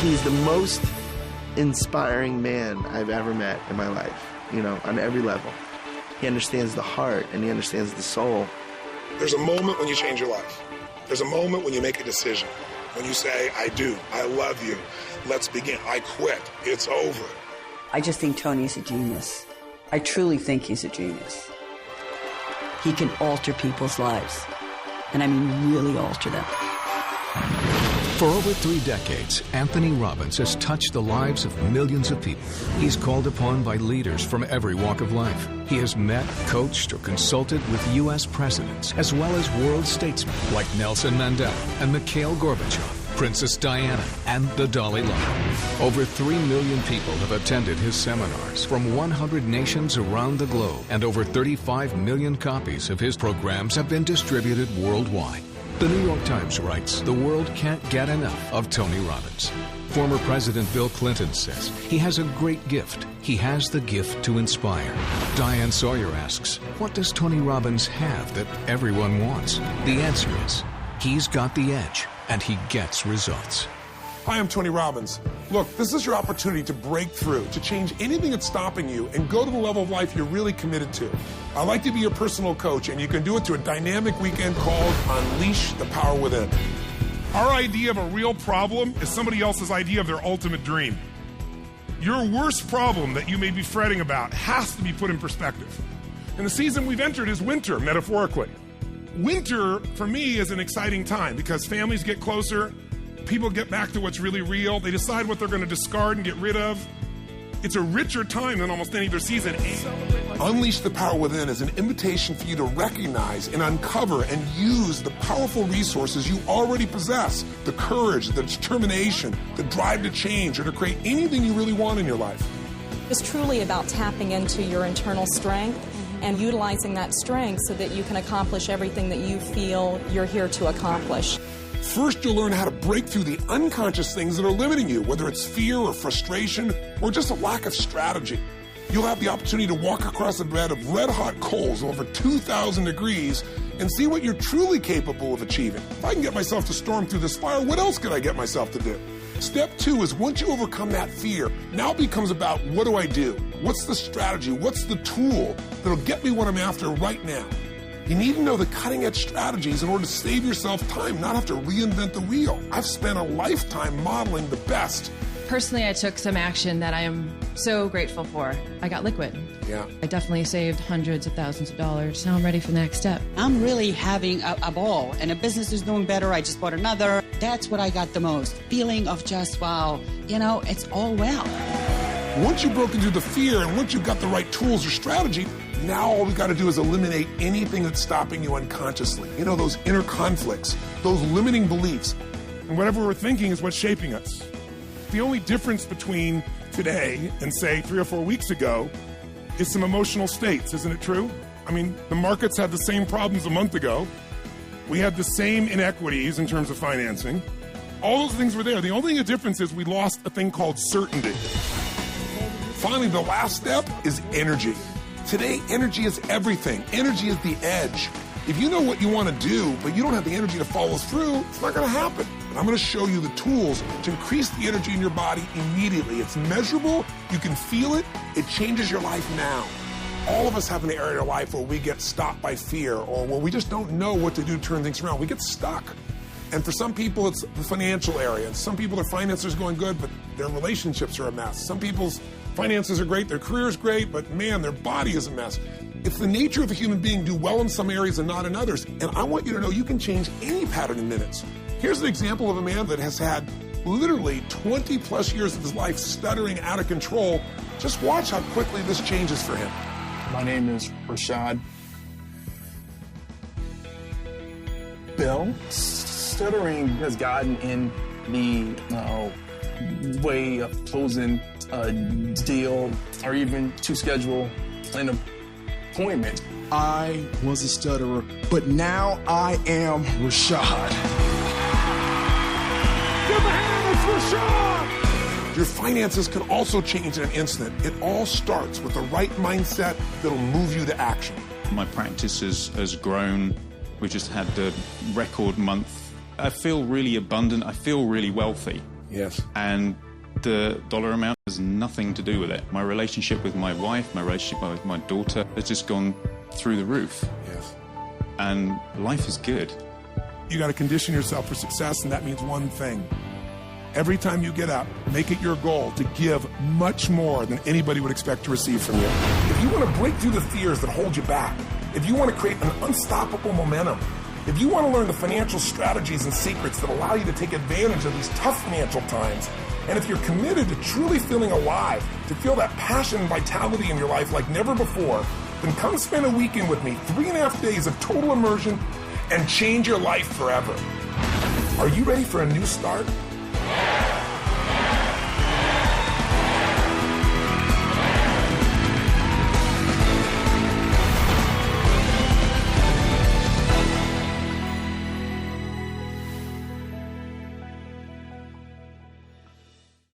He's the most inspiring man I've ever met in my life, you know, on every level. He understands the heart and he understands the soul. There's a moment when you change your life. There's a moment when you make a decision. When you say, I do, I love you, let's begin, I quit, it's over. I just think Tony's a genius. I truly think he's a genius. He can alter people's lives. And I mean really alter them. For over 3 decades, Anthony Robbins has touched the lives of millions of people. He's called upon by leaders from every walk of life. He has met, coached, or consulted with U.S. presidents, as well as world statesmen like Nelson Mandela and Mikhail Gorbachev, Princess Diana, and the Dalai Lama. Over 3 million people have attended his seminars from 100 nations around the globe, and over 35 million copies of his programs have been distributed worldwide. The New York Times writes, the world can't get enough of Tony Robbins. Former President Bill Clinton says he has a great gift. He has the gift to inspire. Diane Sawyer asks, what does Tony Robbins have that everyone wants? The answer is, he's got the edge, and he gets results. Hi, I'm Tony Robbins. Look, this is your opportunity to break through, to change anything that's stopping you and go to the level of life you're really committed to. I'd like to be your personal coach, and you can do it through a dynamic weekend called Unleash the Power Within. Our idea of a real problem is somebody else's idea of their ultimate dream. Your worst problem that you may be fretting about has to be put in perspective. And the season we've entered is winter, metaphorically. Winter, for me, is an exciting time because families get closer, people get back to what's really real, they decide what they're going to discard and get rid of. It's a richer time than almost any other season. Unleash the Power Within is an invitation for you to recognize and uncover and use the powerful resources you already possess. The courage, the determination, the drive to change or to create anything you really want in your life. It's truly about tapping into your internal strength and utilizing that strength so that you can accomplish everything that you feel you're here to accomplish. First, you'll learn how to break through the unconscious things that are limiting you, whether it's fear or frustration or just a lack of strategy. You'll have the opportunity to walk across a bed of red-hot coals over 2,000 degrees and see what you're truly capable of achieving. If I can get myself to storm through this fire, what else can I get myself to do? Step 2 is once you overcome that fear, now it becomes about what do I do? What's the strategy? What's the tool that'll get me what I'm after right now? You need to know the cutting-edge strategies in order to save yourself time, not have to reinvent the wheel. I've spent a lifetime modeling the best. Personally, I took some action that I am so grateful for. I got liquid. Yeah. I definitely saved hundreds of thousands of dollars. Now I'm ready for the next step. I'm really having a ball, and a business is doing better. I just bought another. That's what I got the most. Feeling of just, wow, you know, it's all well. Once you've broken through the fear and once you've got the right tools or strategy, now all we got to do is eliminate anything that's stopping you unconsciously. You know, those inner conflicts, those limiting beliefs. And whatever we're thinking is what's shaping us. The only difference between today and, say, 3 or 4 weeks ago is some emotional states, isn't it true? I mean, the markets had the same problems a month ago. We had the same inequities in terms of financing. All those things were there. The only difference is we lost a thing called certainty. Finally, the last step is energy. Today, energy is everything. Energy is the edge. If you know what you want to do, but you don't have the energy to follow through, it's not going to happen. And I'm going to show you the tools to increase the energy in your body immediately. It's measurable. You can feel it. It changes your life now. All of us have an area in our life where we get stopped by fear or where we just don't know what to do to turn things around. We get stuck. And for some people, it's the financial area. And some people, their finances are going good, but their relationships are a mess. Some people's finances are great, their career is great, but man, their body is a mess. It's the nature of a human being to do well in some areas and not in others. And I want you to know you can change any pattern in minutes. Here's an example of a man that has had literally 20 plus years of his life stuttering out of control. Just watch how quickly this changes for him. My name is Rashad. Bill, stuttering has gotten in the way of closing a deal or even to schedule an appointment. I was a stutterer, but now I am Rashad. Give a hand for Rashad! Your finances can also change in an instant. It all starts with the right mindset that'll move you to action. My practice has grown. We just had the record month. I feel really abundant. I feel really wealthy. Yes. And the dollar amount has nothing to do with it. My relationship with my wife, my relationship with my daughter has just gone through the roof. Yes. And life is good. You got to condition yourself for success, and that means one thing. Every time you get up, make it your goal to give much more than anybody would expect to receive from you. If you want to break through the fears that hold you back, if you want to create an unstoppable momentum, if you want to learn the financial strategies and secrets that allow you to take advantage of these tough financial times, and if you're committed to truly feeling alive, to feel that passion and vitality in your life like never before, then come spend a weekend with me, 3.5 days of total immersion, and change your life forever. Are you ready for a new start?